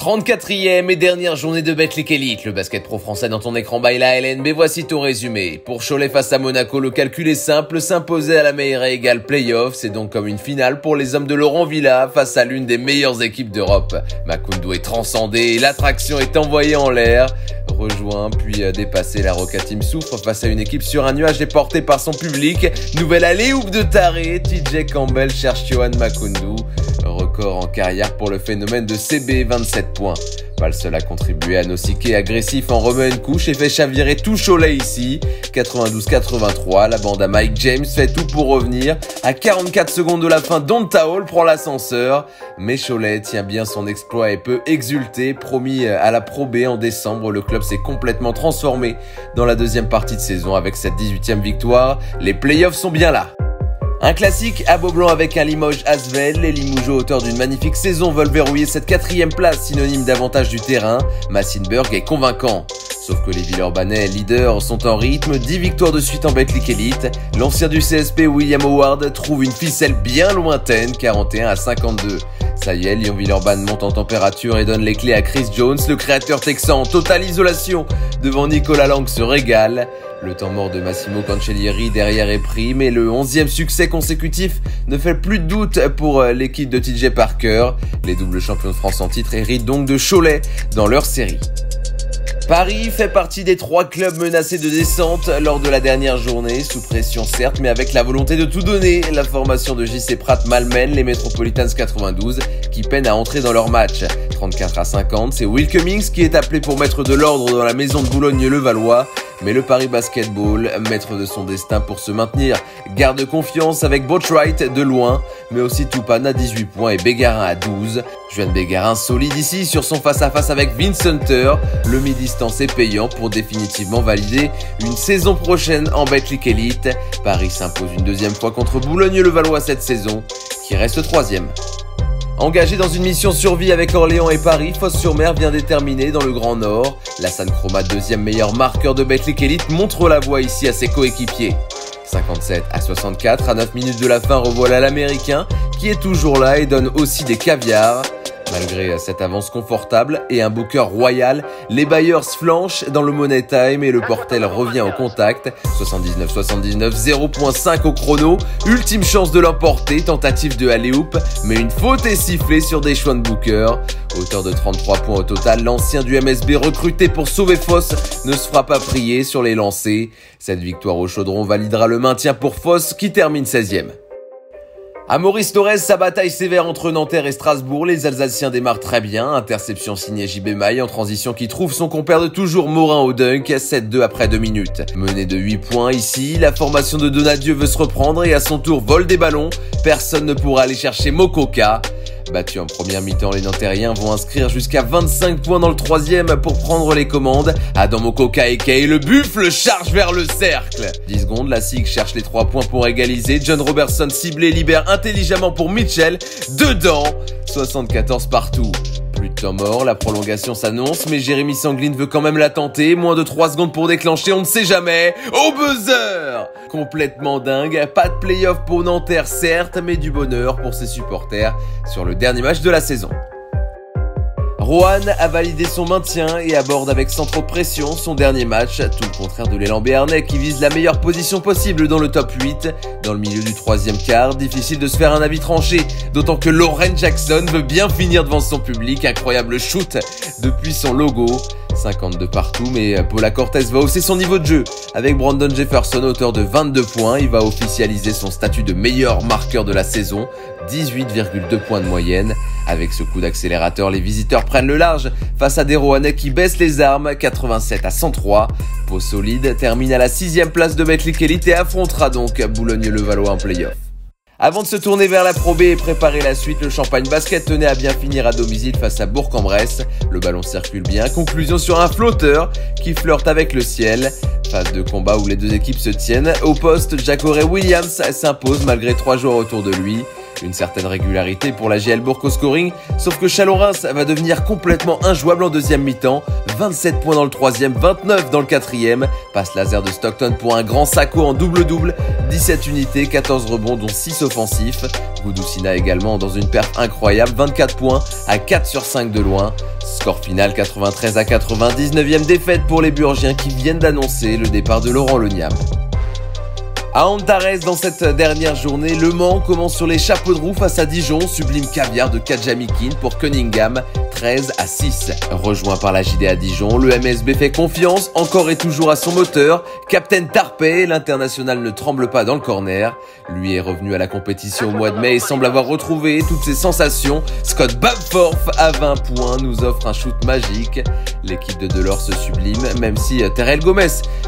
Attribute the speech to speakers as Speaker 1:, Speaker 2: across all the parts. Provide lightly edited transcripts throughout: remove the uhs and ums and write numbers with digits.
Speaker 1: 34e et dernière journée de Betclic Elite, le basket pro français dans ton écran by la LNB, voici ton résumé. Pour Cholet face à Monaco, le calcul est simple, s'imposer à la meilleure égale play-off, c'est donc comme une finale pour les hommes de Laurent Villa face à l'une des meilleures équipes d'Europe. Makoundou est transcendé et l'attraction est envoyée en l'air. Rejoint puis dépassé, la Roca Team souffre face à une équipe sur un nuage et portée par son public. Nouvelle alley-oop de taré, TJ Campbell cherche Yohan Makoundou. Record en carrière pour le phénomène de CB, 27 points. Pas le seul à contribuer, Anosike agressif en remet une couche et fait chavirer tout Cholet ici. 92-83, la bande à Mike James fait tout pour revenir. À 44 secondes de la fin, Donta Hall prend l'ascenseur. Mais Cholet tient bien son exploit et peut exulter. Promis à la Pro B en décembre, le club s'est complètement transformé dans la deuxième partie de saison avec cette 18e victoire. Les playoffs sont bien là. Un classique à Beaublanc avec un Limoges Asvel. Les Limougeaux, auteurs d'une magnifique saison, veulent verrouiller cette 4e place, synonyme d'avantage du terrain. Massenburg est convaincant. Sauf que les Villeurbanais, leaders, sont en rythme. 10 victoires de suite en Betclic Elite. L'ancien du CSP, William Howard, trouve une ficelle bien lointaine, 41-52. Ça y est, Lyon-Villeurbanne monte en température et donne les clés à Chris Jones. Le créateur texan en totale isolation devant Nicolas Lang se régale. Le temps mort de Massimo Cancellieri derrière est pris, mais le 11e succès consécutif ne fait plus de doute pour l'équipe de TJ Parker. Les doubles champions de France en titre héritent donc de Cholet dans leur série. Paris fait partie des 3 clubs menacés de descente lors de la dernière journée, sous pression certes, mais avec la volonté de tout donner. La formation de JC Pratt malmène les Metropolitans 92 qui peinent à entrer dans leur match. 34-50, c'est Will Cummings qui est appelé pour mettre de l'ordre dans la maison de Boulogne-le-Valois. Mais le Paris Basketball, maître de son destin pour se maintenir, garde confiance avec Boatwright de loin, mais aussi Toupane à 18 points et Bégarin à 12. Juan Bégarin solide ici sur son face-à-face avec Vince Hunter. Le mi-distance est payant pour définitivement valider une saison prochaine en Betclic Elite. Paris s'impose une deuxième fois contre Boulogne-le-Valois cette saison, qui reste 3e. Engagé dans une mission survie avec Orléans et Paris, Fos-sur-Mer vient déterminer dans le Grand Nord. Lassane Chroma, 2e meilleur marqueur de Betclic Elite, montre la voie ici à ses coéquipiers. 57-64, à 9 minutes de la fin, revoilà l'Américain qui est toujours là et donne aussi des caviars. Malgré cette avance confortable et un booker royal, les Bayers flanchent dans le Money Time et le Portel revient au contact. 79-79, 0.5 au chrono. Ultime chance de l'emporter, tentative de alley-oop, mais une faute est sifflée sur Deshaun Booker. Auteur de 33 points au total, l'ancien du MSB recruté pour sauver Foss ne se fera pas prier sur les lancers. Cette victoire au chaudron validera le maintien pour Foss qui termine 16e. À Maurice Torres, sa bataille sévère entre Nanterre et Strasbourg, les Alsaciens démarrent très bien. Interception signée JB Maille en transition qui trouve son compère de toujours Morin au dunk, 7-2 après 2 minutes. Mené de 8 points ici, la formation de Donadieu veut se reprendre et à son tour vole des ballons. Personne ne pourra aller chercher Mokoka. Battus en première mi-temps, les Nantériens vont inscrire jusqu'à 25 points dans le 3e pour prendre les commandes. Adam Mokoka et Kay, le buffle charge vers le cercle. 10 secondes, la SIG cherche les 3 points pour égaliser. John Robertson ciblé libère intelligemment pour Mitchell. Dedans, 74 partout. Plus de temps mort, la prolongation s'annonce, mais Jérémy Sangline veut quand même la tenter. Moins de 3 secondes pour déclencher, on ne sait jamais. Au buzzer! Complètement dingue, pas de play-off pour Nanterre certes, mais du bonheur pour ses supporters sur le dernier match de la saison. Rohan a validé son maintien et aborde avec sans trop de pression son dernier match, tout le contraire de l'élan béarnais qui vise la meilleure position possible dans le top 8. Dans le milieu du 3e quart, difficile de se faire un avis tranché, d'autant que Lauren Jackson veut bien finir devant son public, incroyable shoot depuis son logo. 52 partout, mais Paula Cortez va hausser son niveau de jeu. Avec Brandon Jefferson, auteur de 22 points, il va officialiser son statut de meilleur marqueur de la saison, 18,2 points de moyenne. Avec ce coup d'accélérateur, les visiteurs prennent le large face à des Rohanais qui baissent les armes, 87-103. Pau solide termine à la 6e place de Betclic Elite et affrontera donc Boulogne-le-Valois en play-off. Avant de se tourner vers la Pro B et préparer la suite, le Champagne Basket tenait à bien finir à domicile face à Bourg-en-Bresse. Le ballon circule bien, conclusion sur un flotteur qui flirte avec le ciel. Phase de combat où les deux équipes se tiennent. Au poste, Jacore Williams s'impose malgré 3 joueurs autour de lui. Une certaine régularité pour la JL Bourg au scoring, sauf que Chalon-Reims va devenir complètement injouable en deuxième mi-temps. 27 points dans le 3e, 29 dans le 4e. Passe laser de Stockton pour un grand Sacco en double-double. 17 unités, 14 rebonds dont 6 offensifs. Goudousina également dans une perf incroyable, 24 points à 4 sur 5 de loin. Score final 93 à 90, 9e défaite pour les Burgiens qui viennent d'annoncer le départ de Laurent Leniam. À Antares, dans cette dernière journée, Le Mans commence sur les chapeaux de roue face à Dijon, sublime caviar de Kadjamikin pour Cunningham, 13 à 6. Rejoint par la JDA Dijon, le MSB fait confiance, encore et toujours à son moteur. Captain Tarpey, l'international ne tremble pas dans le corner. Lui est revenu à la compétition au mois de mai et semble avoir retrouvé toutes ses sensations. Scott Bamforth, à 20 points, nous offre un shoot magique. L'équipe de Delors se sublime, même si Terrell Gomez,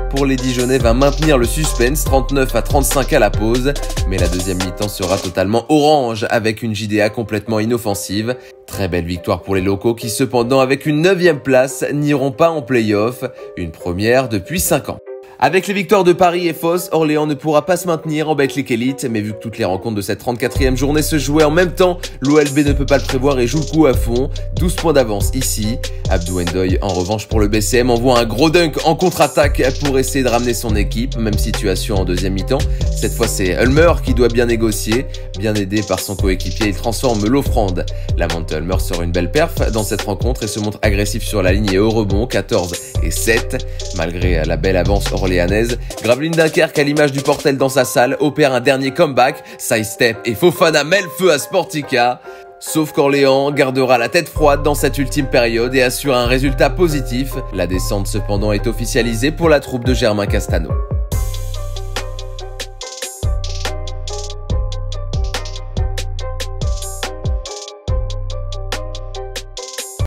Speaker 1: pour les Dijonnais, va maintenir le suspense, 39 à 35 à la pause. Mais la deuxième mi-temps sera totalement orange, avec une JDA complètement inoffensive. Très belle victoire pour les locaux qui, cependant, avec une 9e place, n'iront pas en play-off, une première depuis 5 ans. Avec les victoires de Paris et Fos, Orléans ne pourra pas se maintenir en Betclic Elite, mais vu que toutes les rencontres de cette 34e journée se jouaient en même temps, l'OLB ne peut pas le prévoir et joue le coup à fond. 12 points d'avance ici. Abdou Ndoye, en revanche pour le BCM, envoie un gros dunk en contre-attaque pour essayer de ramener son équipe. Même situation en deuxième mi-temps. Cette fois, c'est Ulmer qui doit bien négocier. Bien aidé par son coéquipier, il transforme l'offrande. La Monte Ulmer sort une belle perf dans cette rencontre et se montre agressif sur la ligne et au rebond, 14 et 7. Malgré la belle avance orléanaise, Gravelines Dunkerque, à l'image du Portel dans sa salle, opère un dernier comeback. Sidestep et Fofana met le feu à Sportica. Sauf qu'Orléans gardera la tête froide dans cette ultime période et assure un résultat positif. La descente cependant est officialisée pour la troupe de Germain Castano.